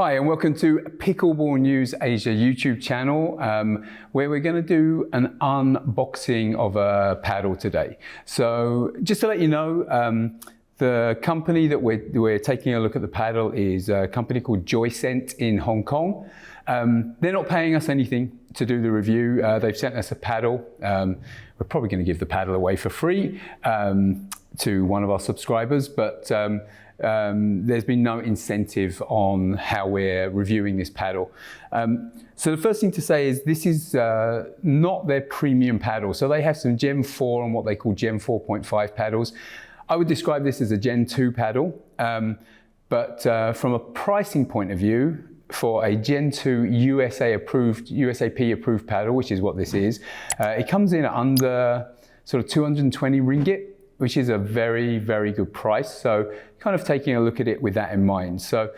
Hi and welcome to Pickleball News Asia YouTube channel where we're going to do an unboxing of a paddle today. So just to let you know, the company that we're taking a look at the paddle is a company called Joysent in Hong Kong. They're not paying us anything to do the review. They've sent us a paddle. We're probably going to give the paddle away for free to one of our subscribers, but there's been no incentive on how we're reviewing this paddle. So the first thing to say is this is not their premium paddle. So they have some Gen 4 and what they call Gen 4.5 paddles. I would describe this as a Gen 2 paddle, but from a pricing point of view, for a Gen 2 USAP approved paddle, which is what this is, it comes in at under sort of 220 ringgit, which is a very, very good price. So kind of taking a look at it with that in mind. So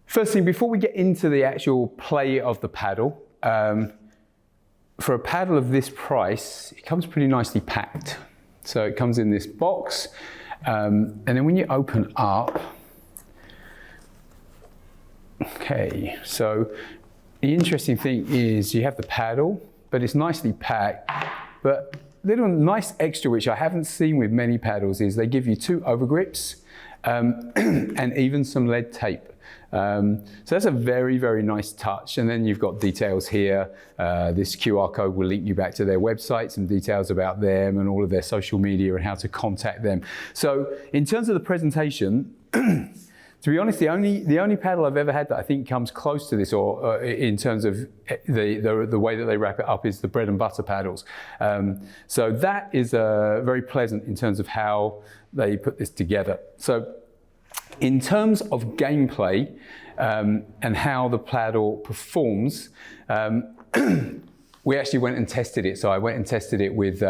first thing, before we get into the actual play of the paddle, for a paddle of this price, it comes pretty nicely packed. So it comes in this box, and then when you open up, okay, so the interesting thing is you have the paddle, but it's nicely packed. But little nice extra, which I haven't seen with many paddles, is they give you 2 overgrips and even some lead tape. So that's a very, very nice touch. And then you've got details here. This QR code will link you back to their website, some details about them and all of their social media and how to contact them. So in terms of the presentation, to be honest, the only paddle I've ever had that I think comes close to this, or in terms of the way that they wrap it up, is the bread and butter paddles. So that is very pleasant in terms of how they put this together. So in terms of gameplay and how the paddle performs, we actually went and tested it. So I went and tested it with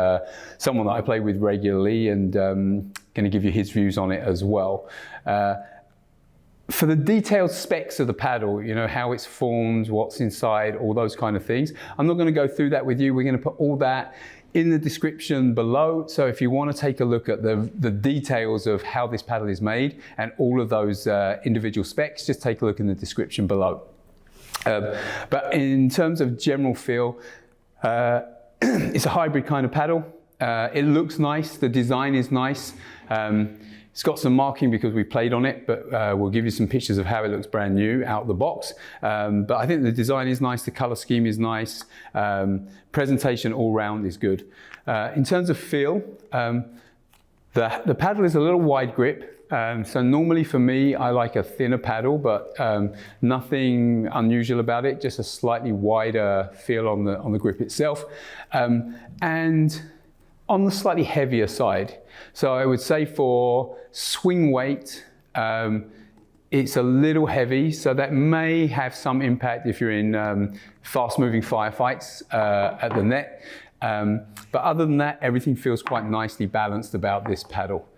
someone that I play with regularly, and going to give you his views on it as well. For the detailed specs of the paddle, you know, how it's formed, what's inside, all those kind of things, I'm not going to go through that with you. We're going to put all that in the description below. So if you want to take a look at the details of how this paddle is made and all of those individual specs, just take a look in the description below. But in terms of general feel, it's a hybrid kind of paddle. It looks nice. The design is nice. It's got some marking because we played on it, but we'll give you some pictures of how it looks brand new out the box. But I think the design is nice, the color scheme is nice, presentation all round is good. In terms of feel, the paddle is a little wide grip. So normally for me, I like a thinner paddle, but nothing unusual about it, just a slightly wider feel on the grip itself. And on the slightly heavier side. So I would say for swing weight, it's a little heavy, so that may have some impact if you're in fast-moving firefights at the net. But other than that, everything feels quite nicely balanced about this paddle.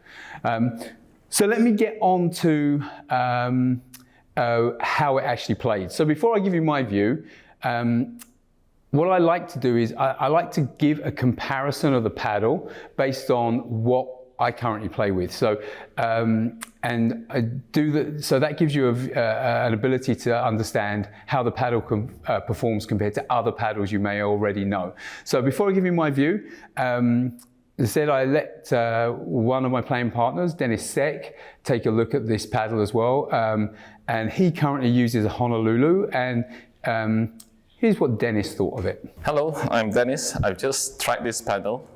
So let me get on to how it actually played. So before I give you my view, what I like to do is I like to give a comparison of the paddle based on what I currently play with. So and I do so that gives you an ability to understand how the paddle performs compared to other paddles you may already know. So before I give you my view, as I said, I let one of my playing partners, Dennis Sek, take a look at this paddle as well, and he currently uses a Honolulu, and here's what Dennis thought of it. Hello, I'm Dennis. I've just tried this paddle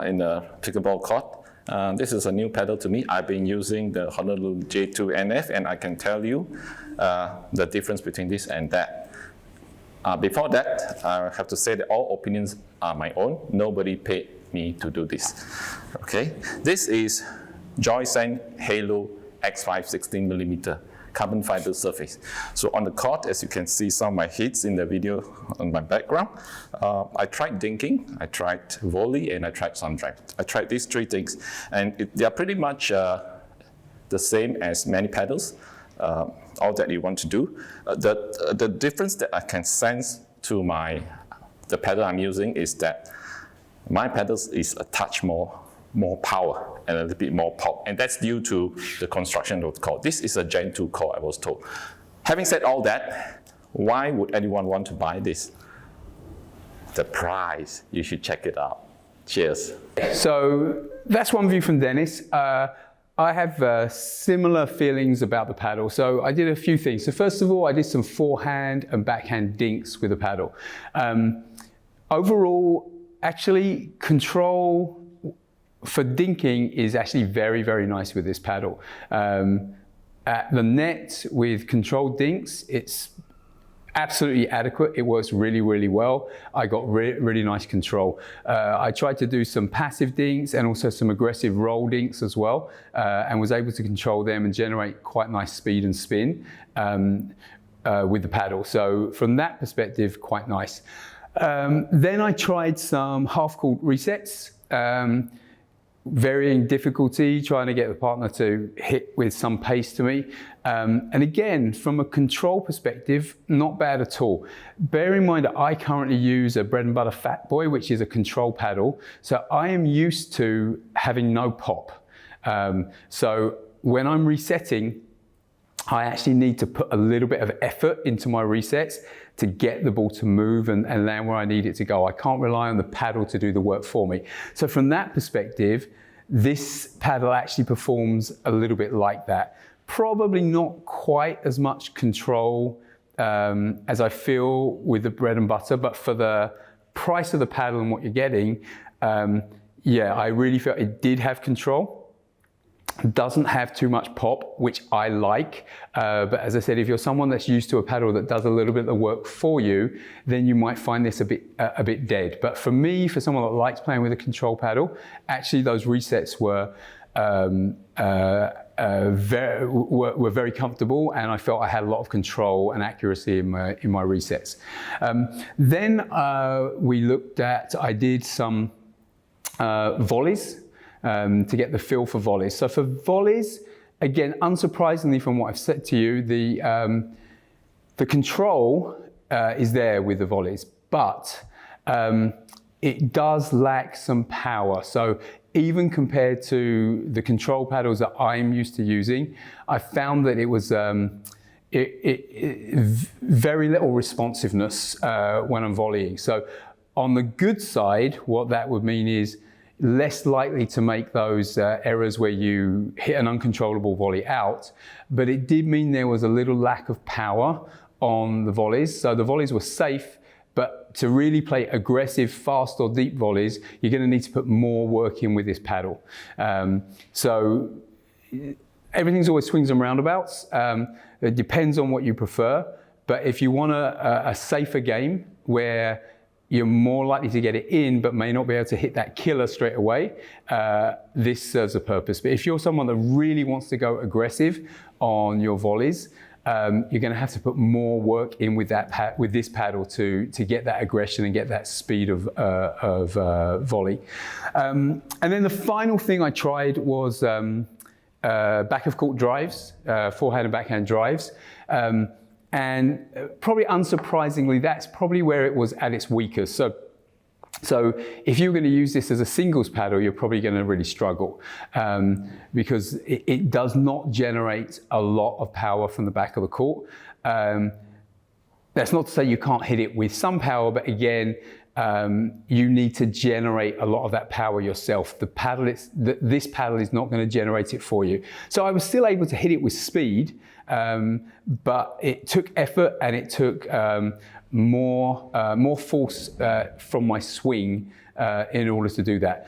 in the pickleball court. This is a new paddle to me. I've been using the Honolulu J2NF, and I can tell you the difference between this and that. Before that, I have to say that all opinions are my own. Nobody paid me to do this. Okay, this is Joysent Halo X5 16mm. Carbon fiber surface. So on the court, as you can see some of my hits in the video on my background, I tried dinking, I tried volley, and I tried sun drive. I tried these 3 things, and they are pretty much the same as many paddles, all that you want to do. The difference that I can sense to the paddle I'm using is that my paddles is a touch more power and a little bit more pop, and that's due to the construction of the core. This is a Gen 2 core, I was told. Having said all that, why would anyone want to buy this? The price, you should check it out. Cheers. So that's one view from Dennis. I have similar feelings about the paddle. So I did a few things. So first of all, I did some forehand and backhand dinks with the paddle. Overall, actually, control for dinking is actually very, very nice with this paddle. At the net with controlled dinks, it's absolutely adequate. It works really, really well. I got really nice control. I tried to do some passive dinks and also some aggressive roll dinks as well, and was able to control them and generate quite nice speed and spin with the paddle. So from that perspective, quite nice. Then I tried some half-court resets. Varying difficulty, trying to get the partner to hit with some pace to me. And again, from a control perspective, not bad at all. Bear in mind that I currently use a bread and butter Fat Boy, which is a control paddle. So I am used to having no pop. So when I'm resetting, I actually need to put a little bit of effort into my resets to get the ball to move and land where I need it to go. I can't rely on the paddle to do the work for me. So from that perspective, this paddle actually performs a little bit like that. Probably not quite as much control as I feel with the bread and butter, but for the price of the paddle and what you're getting, yeah, I really felt it did have control. Doesn't have too much pop, which I like. But as I said, if you're someone that's used to a paddle that does a little bit of the work for you, then you might find this a bit dead. But for me, for someone that likes playing with a control paddle, actually those resets were very comfortable, and I felt I had a lot of control and accuracy in my resets. Then we looked at, I did some volleys. To get the feel for volleys. So for volleys, again, unsurprisingly from what I've said to you, the control is there with the volleys, but it does lack some power. So even compared to the control paddles that I'm used to using, I found that it was very little responsiveness when I'm volleying. So on the good side, what that would mean is less likely to make those errors where you hit an uncontrollable volley out, but it did mean there was a little lack of power on the volleys. So the volleys were safe, but to really play aggressive, fast or deep volleys, you're going to need to put more work in with this paddle. So everything's always swings and roundabouts. It depends on what you prefer, but if you want a safer game where you're more likely to get it in, but may not be able to hit that killer straight away, this serves a purpose. But if you're someone that really wants to go aggressive on your volleys, you're going to have to put more work in with this paddle to get that aggression and get that speed of volley. And then the final thing I tried was back of court drives, forehand and backhand drives. And probably unsurprisingly, that's probably where it was at its weakest. So if you're going to use this as a singles paddle, you're probably going to really struggle because it does not generate a lot of power from the back of the court. That's not to say you can't hit it with some power, but again, you need to generate a lot of that power yourself. This paddle is not going to generate it for you. So I was still able to hit it with speed, but it took effort and it took more force from my swing in order to do that.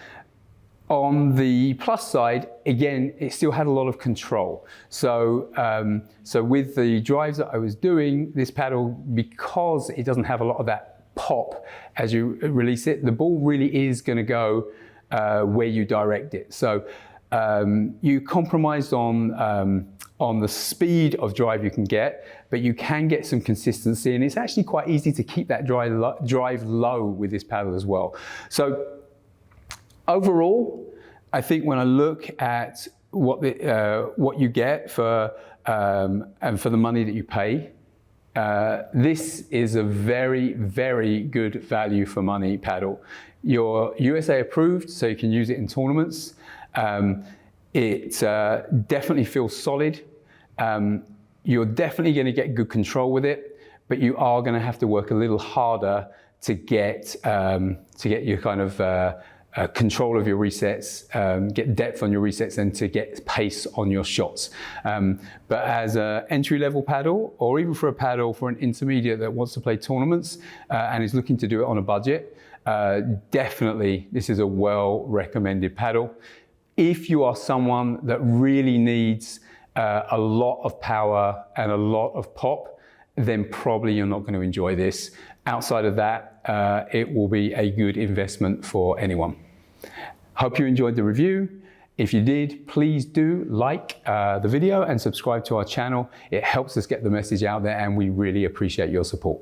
On the plus side, again, it still had a lot of control. So, so with the drives that I was doing, this paddle, because it doesn't have a lot of that pop as you release it, the ball really is going to go where you direct it. So you compromised on the speed of drive you can get, but you can get some consistency, and it's actually quite easy to keep that drive low with this paddle as well. So overall, I think when I look at what you get for and for the money that you pay, this is a very, very good value for money paddle. You're USA approved, so you can use it in tournaments. It definitely feels solid. You're definitely going to get good control with it, but you are going to have to work a little harder to get your kind of control of your resets, get depth on your resets, and to get pace on your shots. But as an entry-level paddle, or even for a paddle for an intermediate that wants to play tournaments and is looking to do it on a budget, definitely this is a well-recommended paddle. If you are someone that really needs a lot of power and a lot of pop, then probably you're not going to enjoy this. Outside of that, it will be a good investment for anyone. Hope you enjoyed the review. If you did, please do like the video and subscribe to our channel. It helps us get the message out there, and we really appreciate your support.